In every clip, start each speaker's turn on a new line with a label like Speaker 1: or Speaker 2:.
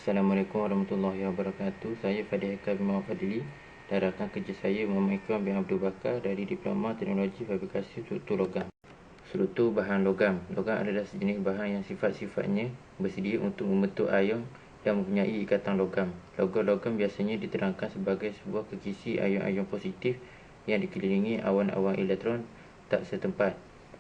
Speaker 1: Assalamualaikum warahmatullahi wabarakatuh. Saya Fadil Haikal bin Muhammad Fadili dan rakan kerja saya Muhammad Ikram bin Abdul Bakar dari Diploma Teknologi Fabrikasi Struktur Logam. Struktur bahan logam. Logam adalah sejenis bahan yang sifat-sifatnya bersedia untuk membentuk ion dan mempunyai ikatan logam. Logam biasanya diterangkan sebagai sebuah kekisi ion-ion positif yang dikelilingi awan-awan elektron tak setempat.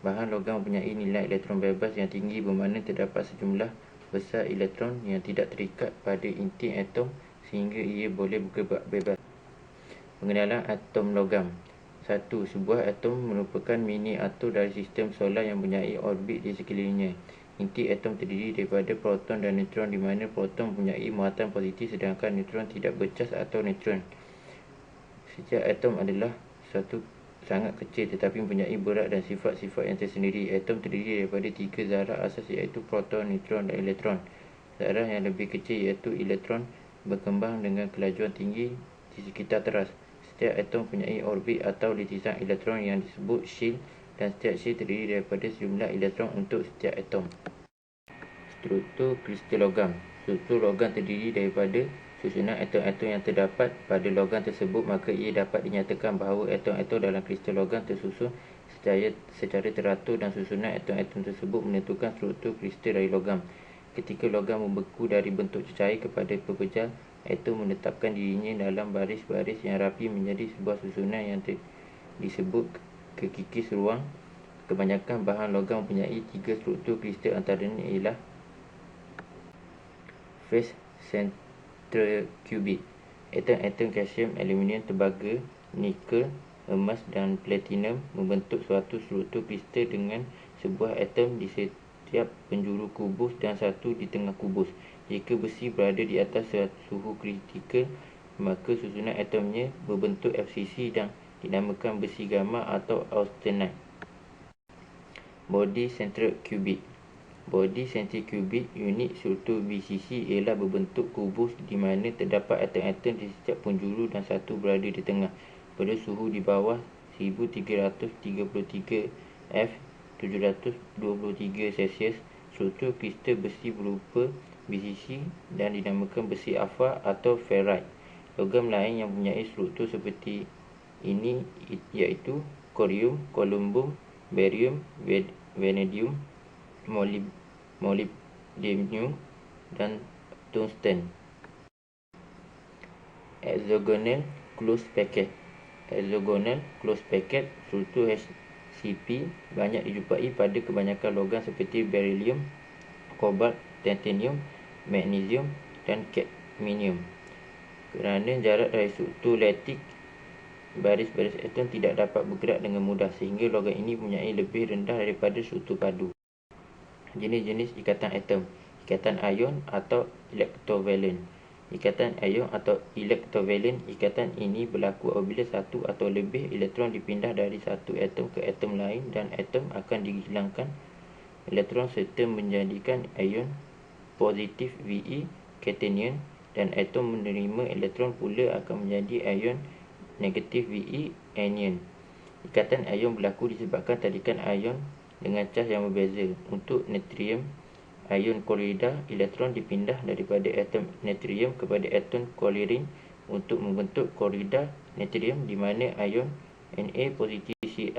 Speaker 1: Bahan logam mempunyai nilai elektron bebas yang tinggi bermakna terdapat sejumlah besar elektron yang tidak terikat pada inti atom sehingga ia boleh bergerak bebas. Pengenalan atom logam. 1. Sebuah atom merupakan mini atom dari sistem solar yang mempunyai orbit di sekelilingnya. Inti atom terdiri daripada proton dan neutron di mana proton mempunyai muatan positif sedangkan neutron tidak bercas atau neutron. Setiap atom adalah satu sangat kecil tetapi mempunyai berat dan sifat-sifat yang tersendiri. Atom terdiri daripada 3 zarah asas iaitu proton, neutron dan elektron. Zarah yang lebih kecil iaitu elektron berkembang dengan kelajuan tinggi di sekitar teras. Setiap atom mempunyai orbit atau litisan elektron yang disebut shell dan setiap shell terdiri daripada sejumlah elektron untuk setiap atom. Struktur kristal logam. Struktur logam terdiri daripada susunan atom-atom yang terdapat pada logam tersebut, maka ia dapat dinyatakan bahawa atom-atom dalam kristal logam tersusun secara teratur dan susunan atom-atom tersebut menentukan struktur kristal dari logam. Ketika logam membeku dari bentuk cecair kepada pepejal, atom menetapkan dirinya dalam baris-baris yang rapi menjadi sebuah susunan yang disebut kekikis ruang. Kebanyakan bahan logam mempunyai 3 struktur kristal, antaranya ialah phase central qubit. Atom-atom kalsium, aluminium, tembaga, nikel, emas dan platinum membentuk suatu struktur kristal dengan sebuah atom di setiap penjuru kubus dan satu di tengah kubus. Jika besi berada di atas suhu kritikal, maka susunan atomnya berbentuk FCC dan dinamakan besi gamma atau austenite. Body central qubit. Body central qubit unit struktur BCC ialah berbentuk kubus di mana terdapat atom-atom di setiap penjuru dan satu berada di tengah. Pada suhu di bawah 1333 F 723 Celsius, struktur kristal besi berupa BCC dan dinamakan besi alfa atau ferrite. Logam lain yang mempunyai struktur seperti ini iaitu corium, columbum, barium, vanadium, molybdenum dan tungsten. Hexagonal closed packet. Hexagonal closed packet struktur HCP banyak dijumpai pada kebanyakan logam seperti beryllium, kobalt, titanium, magnesium dan cadmium. Kerana jarak dari struktur lattice, baris-baris atom tidak dapat bergerak dengan mudah sehingga logam ini mempunyai lebih rendah daripada struktur padu. Jenis-jenis ikatan atom. Ikatan ion atau electrovalen. Ikatan ion atau electrovalen. Ikatan ini berlaku apabila satu atau lebih elektron dipindah dari satu atom ke atom lain dan atom akan dihilangkan elektron serta menjadikan ion positif Ve cation dan atom menerima elektron pula akan menjadi ion negatif Ve anion. Ikatan ion berlaku disebabkan tarikan ion dengan cas yang berbeza. Untuk natrium, ion klorida, elektron dipindah daripada atom natrium kepada atom klorin untuk membentuk klorida natrium di mana ion Na positif Ci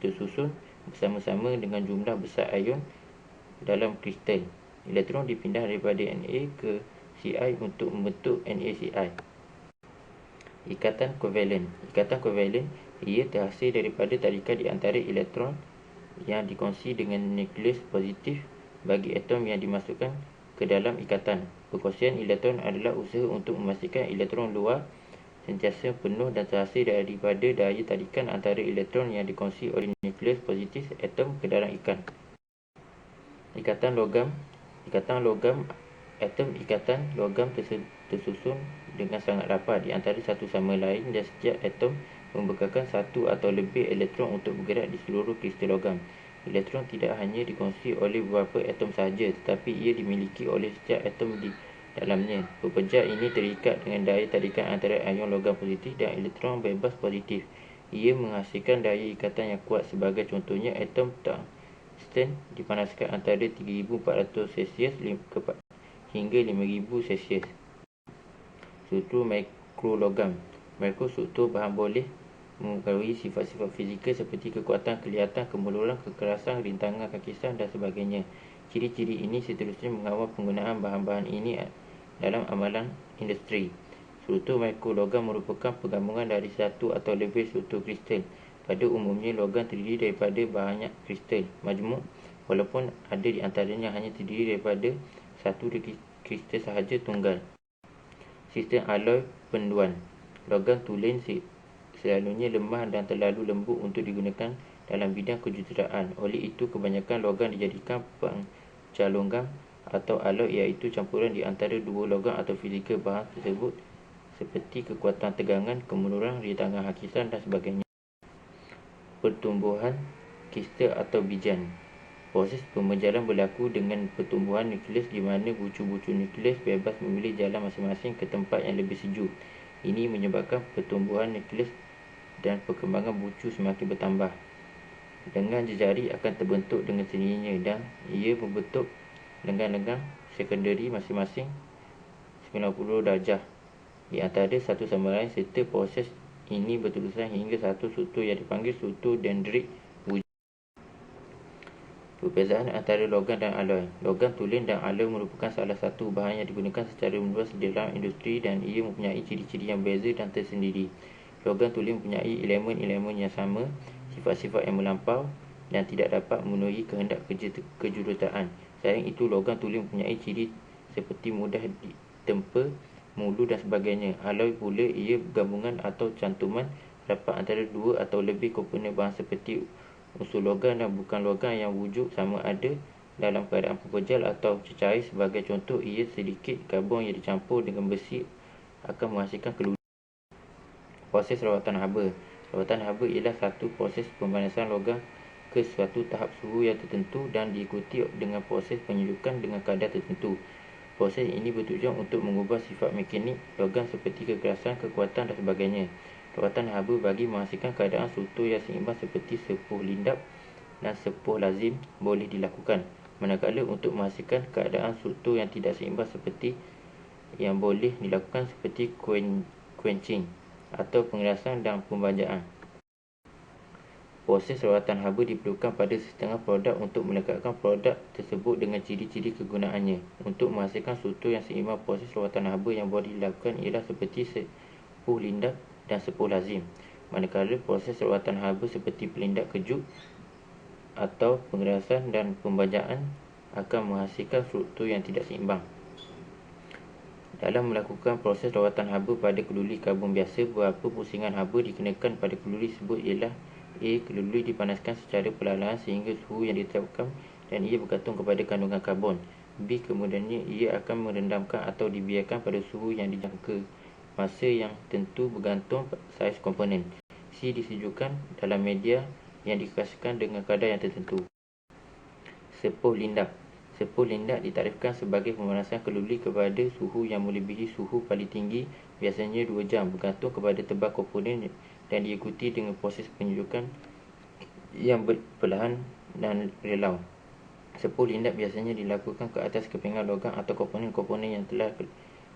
Speaker 1: tersusun bersama-sama dengan jumlah besar ion dalam kristal. Elektron dipindah daripada Na ke Ci untuk membentuk NaCi. Ikatan kovalen. Ikatan kovalen ia terhasil daripada tarikan di antara elektron yang dikongsi dengan nukleus positif bagi atom yang dimasukkan ke dalam ikatan. Perkongsian elektron adalah usaha untuk memastikan elektron luar sentiasa penuh dan terhasil daripada daya tarikan antara elektron yang dikongsi oleh nukleus positif atom ke dalam ikan. Ikatan logam. Ikatan logam. Atom ikatan logam tersusun dengan sangat rapat di antara satu sama lain dan setiap atom membekalkan satu atau lebih elektron untuk bergerak di seluruh kristal logam. Elektron tidak hanya dikongsi oleh beberapa atom sahaja tetapi ia dimiliki oleh setiap atom di dalamnya. Pepejal ini terikat dengan daya tarikan antara ion logam positif dan elektron bebas positif. Ia menghasilkan daya ikatan yang kuat. Sebagai contohnya, atom tungsten dipanaskan antara 3400 Celsius hingga 5,000 Celsius. Struktur mikrologam. Mikrostruktur bahan boleh mempengaruhi sifat-sifat fizikal seperti kekuatan kelihatan, kemuluran, kekerasan, rintangan kakisan dan sebagainya. Ciri-ciri ini seterusnya mengawal penggunaan bahan-bahan ini dalam amalan industri. Struktur mikrologam merupakan penggabungan dari satu atau lebih struktur kristal. Pada umumnya, logam terdiri daripada banyak kristal majmuk, walaupun ada di antaranya hanya terdiri daripada satu kristal sahaja tunggal. Sistem alloy penduan. Logam tulen selalunya lemah dan terlalu lembut untuk digunakan dalam bidang kejuruteraan. Oleh itu, kebanyakan logam dijadikan pencalongan atau alloy, iaitu campuran di antara dua logam atau fizikal bahan tersebut seperti kekuatan tegangan, kemuluran, rintangan hakisan dan sebagainya. Pertumbuhan kristal atau bijan. Proses pemejaran berlaku dengan pertumbuhan nukleus di mana bucu-bucu nukleus bebas memilih jalan masing-masing ke tempat yang lebih sejuk. Ini menyebabkan pertumbuhan nukleus dan perkembangan bucu semakin bertambah. Lengan jejari akan terbentuk dengan sendirinya dan ia membentuk lengan-lengan sekundari masing-masing 90 darjah di antara satu sama lain, serta proses ini berterusan hingga satu struktur yang dipanggil struktur dendrit wujud. Perbezaan antara logam dan alloy. Logam tulen dan alloy merupakan salah satu bahan yang digunakan secara luas dalam industri dan ia mempunyai ciri-ciri yang berbeza dan tersendiri. Logam tulen mempunyai elemen-elemen yang sama, sifat-sifat yang melampau dan tidak dapat memenuhi kehendak kejuruteraan. Selain itu, logam tulen mempunyai ciri seperti mudah ditempa, mulu dan sebagainya. Alloy pula ia gabungan atau cantuman rapat antara dua atau lebih komponen bahan seperti unsur logam dan bukan logam yang wujud sama ada dalam keadaan pepejal atau cecair. Sebagai contoh, ia sedikit karbon yang dicampur dengan besi akan menghasilkan keludi. Proses rawatan haba. Rawatan haba ialah satu proses pemanasan logam ke suatu tahap suhu yang tertentu dan diikuti dengan proses penyejukan dengan kadar tertentu. Proses ini bertujuan untuk mengubah sifat mekanik logam seperti kekerasan, kekuatan dan sebagainya. Rawatan haba bagi menghasilkan keadaan struktur yang seimbang seperti sepuh lindap dan sepuh lazim boleh dilakukan, manakala untuk menghasilkan keadaan struktur yang tidak seimbang seperti yang boleh dilakukan seperti quenching atau pengerasan dan pembajaan. Proses rawatan haba diperlukan pada setengah produk untuk melekatkan produk tersebut dengan ciri-ciri kegunaannya. Untuk menghasilkan struktur yang seimbang, proses rawatan haba yang boleh dilakukan ialah seperti sepuh lindap dan sepuh lazim, manakala proses rawatan haba seperti pelindak kejut atau pengerasan dan pembajaan akan menghasilkan struktur yang tidak seimbang. Dalam melakukan proses rawatan haba pada keluli karbon biasa, beberapa pusingan haba dikenakan pada keluli tersebut ialah A. Keluli dipanaskan secara perlahan sehingga suhu yang ditetapkan dan ia bergantung kepada kandungan karbon. B. Kemudiannya ia akan merendamkan atau dibiarkan pada suhu yang dijangka masa yang tentu bergantung saiz komponen. C. Disejukkan dalam media yang dikeraskan dengan kadar yang tertentu. Sepuh lindap. Sepuh lindap ditarifkan sebagai pemanasan keluli kepada suhu yang melebihi suhu paling tinggi, biasanya 2 jam, bergantung kepada tebal komponen dan diikuti dengan proses penyejukan yang perlahan dan relau. Sepuh lindap biasanya dilakukan ke atas kepingan logam atau komponen-komponen yang telah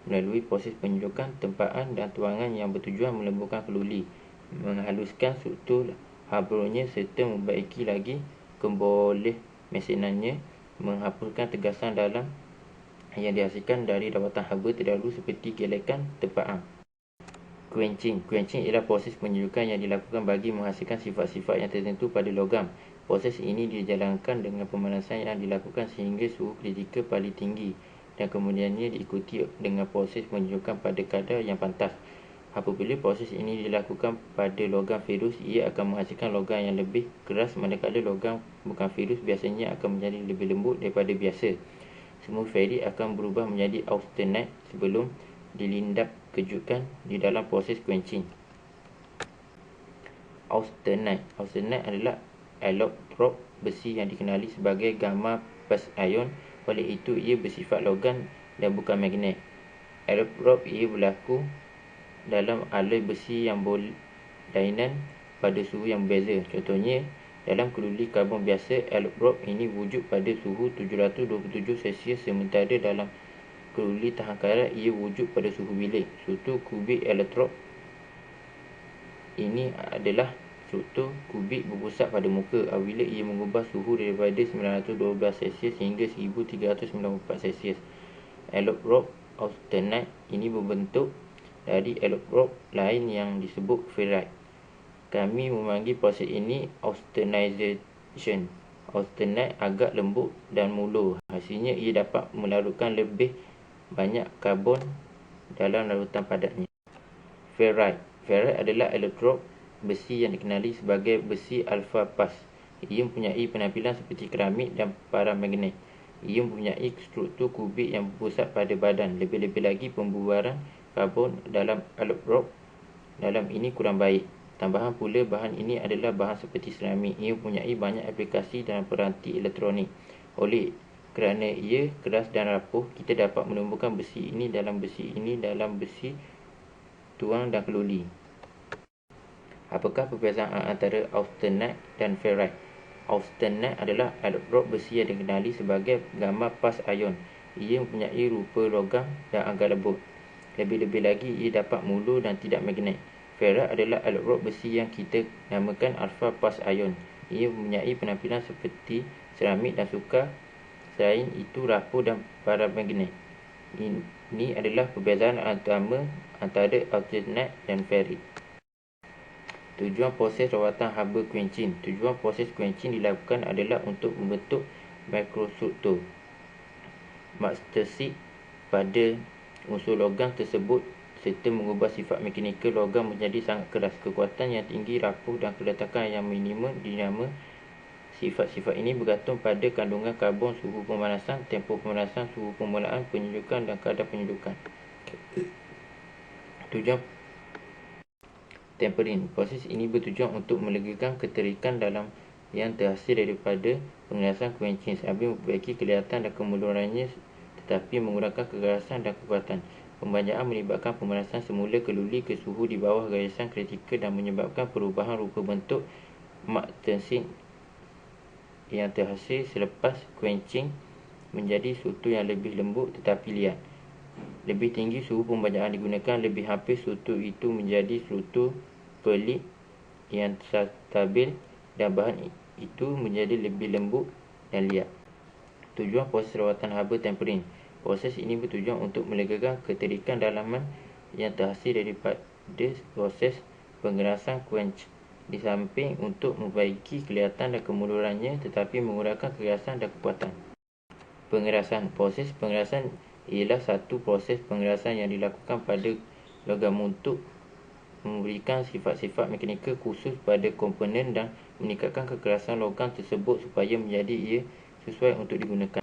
Speaker 1: melalui proses penyejukan, tempaan dan tuangan yang bertujuan melemburkan keluli, menghaluskan struktur habronya serta membaiki lagi keboleh mesinannya, menghapuskan tegasan dalam yang dihasilkan dari rawatan haba terdahulu seperti gelekan, tempaan. Quenching. Quenching ialah proses penyejukan yang dilakukan bagi menghasilkan sifat-sifat yang tertentu pada logam. Proses ini dijalankan dengan pemanasan yang dilakukan sehingga suhu kritikal paling tinggi dan kemudiannya diikuti dengan proses penyejukan pada kadar yang pantas. Apabila proses ini dilakukan pada logam ferus, ia akan menghasilkan logam yang lebih keras, manakala logam bukan ferus biasanya akan menjadi lebih lembut daripada biasa. Semua ferrit akan berubah menjadi austenite sebelum dilindap kejutkan di dalam proses quenching. Austenite adalah allotrope besi yang dikenali sebagai gamma plus ion. Oleh itu, ia bersifat logam dan bukan magnet. Allotrope ia berlaku dalam alloy besi yang berlainan pada suhu yang berbeza. Contohnya, dalam keluli karbon biasa, allotrope ini wujud pada suhu 727 Celsius, sementara dalam keluli tahan karat, ia wujud pada suhu bilik. Struktur kubik elektrod ini adalah struktur kubik berpusat pada muka. Apabila ia mengubah suhu daripada 912 Celsius hingga 1394 Celsius. Elektrod austenite ini berbentuk dari elektrod lain yang disebut ferrite. Kami memanggil proses ini austenization. Austenite agak lembut dan mulur. Hasilnya ia dapat melarutkan lebih banyak karbon dalam larutan padatnya. Ferrite adalah elektrod besi yang dikenali sebagai besi alpha pas. Ia mempunyai penampilan seperti keramik dan paramagnet. Ia mempunyai struktur kubik yang berpusat pada badan. Lebih-lebih lagi, pembubaran karbon dalam elektrod dalam ini kurang baik. Tambahan pula, bahan ini adalah bahan seperti seramik. Ia mempunyai banyak aplikasi dalam peranti elektronik. Oleh kerana ia keras dan rapuh, kita dapat menumbuhkan besi ini dalam besi tuang dan keluli. Apakah perbezaan antara austenite dan ferrite? Austenite adalah elektrod besi yang dikenali sebagai gamma pas ion. Ia mempunyai rupa logam dan agak lembut. Lebih-lebih lagi, ia dapat mulur dan tidak magnet. Ferrite adalah elektrod besi yang kita namakan alpha pas ion. Ia mempunyai penampilan seperti seramik dan sukar. Selain itu, rapuh dan paramagnet. Ini adalah perbezaan utama antara austenite dan ferrite. Tujuan proses rawatan haba quenching. Tujuan proses quenching dilakukan adalah untuk membentuk mikrostruktur magnetik pada unsur logam tersebut serta mengubah sifat mekanikal logam menjadi sangat keras. Kekuatan yang tinggi, rapuh dan keletakan yang minimum dinama. Sifat-sifat ini bergantung pada kandungan karbon, suhu pemanasan, tempoh pemanasan, suhu permulaan, penyejukan dan kadar penyejukan. Tujuan tempering. Proses ini bertujuan untuk melegakan keterikan dalam yang terhasil daripada pengerasan quenching sambil memperbaiki kelihatan dan kemulurannya tetapi mengurangkan kekerasan dan kekuatan. Pembanjaan melibatkan pemanasan semula keluli ke suhu di bawah garisan kritikal dan menyebabkan perubahan rupa bentuk magnetik yang terhasil selepas quenching menjadi struktur yang lebih lembut tetapi liat. Lebih tinggi suhu pembanjaan digunakan, lebih hampir struktur itu menjadi struktur pelik yang stabil dan bahan itu menjadi lebih lembut dan liat. Tujuan proses rawatan haba tempering. Proses ini bertujuan untuk melegakan keterikan dalaman yang terhasil daripada proses pengerasan quench. Di samping untuk memperbaiki kelihatan dan kemulurannya tetapi mengurangkan kekerasan dan kekuatan. Pengerasan. Proses pengerasan ialah satu proses pengerasan yang dilakukan pada logam untuk memberikan sifat-sifat mekanikal khusus pada komponen dan meningkatkan kekerasan logam tersebut supaya menjadi ia sesuai untuk digunakan.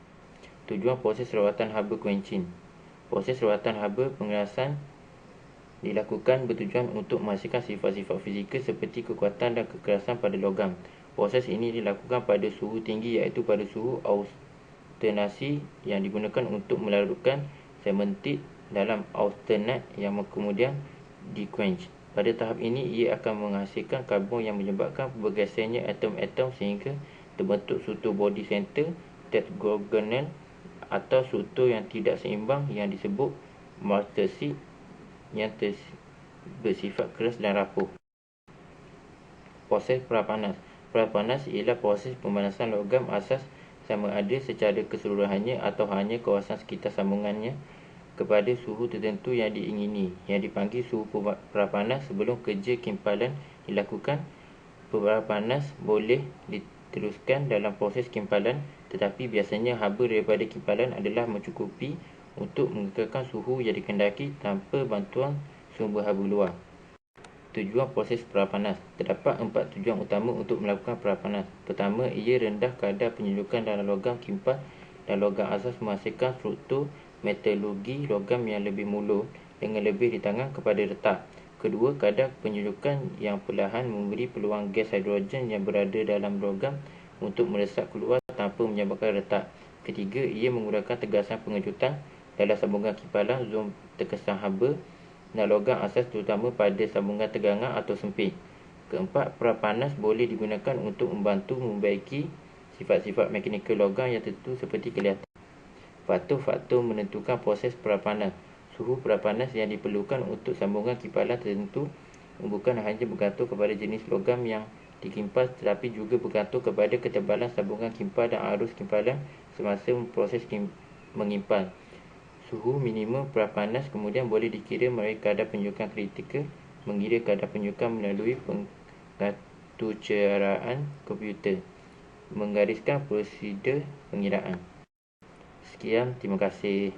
Speaker 1: Tujuan proses rawatan haba quenching. Proses rawatan haba pengerasan dilakukan bertujuan untuk menghasilkan sifat-sifat fizikal seperti kekuatan dan kekerasan pada logam. Proses ini dilakukan pada suhu tinggi iaitu pada suhu austenasi yang digunakan untuk melarutkan sementit dalam austenite yang kemudian di-quench. Pada tahap ini, ia akan menghasilkan karbon yang menyebabkan bergesernya atom-atom sehingga terbentuk struktur body center, tetragonal atau struktur yang tidak seimbang yang disebut magnetik yang bersifat keras dan rapuh. Proses prapanas. Prapanas ialah proses pemanasan logam asas sama ada secara keseluruhannya atau hanya kawasan sekitar sambungannya kepada suhu tertentu yang diingini, yang dipanggil suhu prapanas. Sebelum kerja kimpalan dilakukan, prapanas boleh diteruskan dalam proses kimpalan, tetapi biasanya haba daripada kimpalan adalah mencukupi untuk mengekalkan suhu yang dikehendaki tanpa bantuan sumber haba luar. Tujuan proses prapanas. Terdapat 4 tujuan utama untuk melakukan prapanas. Pertama, ia rendah kadar penyejukan dalam logam kimpal dan logam asas menghasilkan struktur metalurgi logam yang lebih mulur dengan lebih ditangan kepada retak. Kedua, kadar penyejukan yang perlahan memberi peluang gas hidrogen yang berada dalam logam untuk meresap keluar tanpa menyebabkan retak. Ketiga, ia mengurangkan tegasan pengejutan dalam sambungan kimpalan, zon terkesan haba dan logam asas terutama pada sambungan tegangan atau sempit. Keempat, prapanas boleh digunakan untuk membantu memperbaiki sifat-sifat mekanikal logam yang tertentu seperti kelihatan. Faktor-faktor menentukan proses prapanas. Suhu prapanas yang diperlukan untuk sambungan kimpalan tertentu bukan hanya bergantung kepada jenis logam yang dikimpas, tetapi juga bergantung kepada ketebalan sambungan kimpal dan arus kimpalan semasa proses mengimpal. Suhu minimum prapanas kemudian boleh dikira melalui kadar penyukan kritikal, mengira kadar penyukan melalui pengatucaraan komputer, menggariskan prosedur pengiraan. Sekian, terima kasih.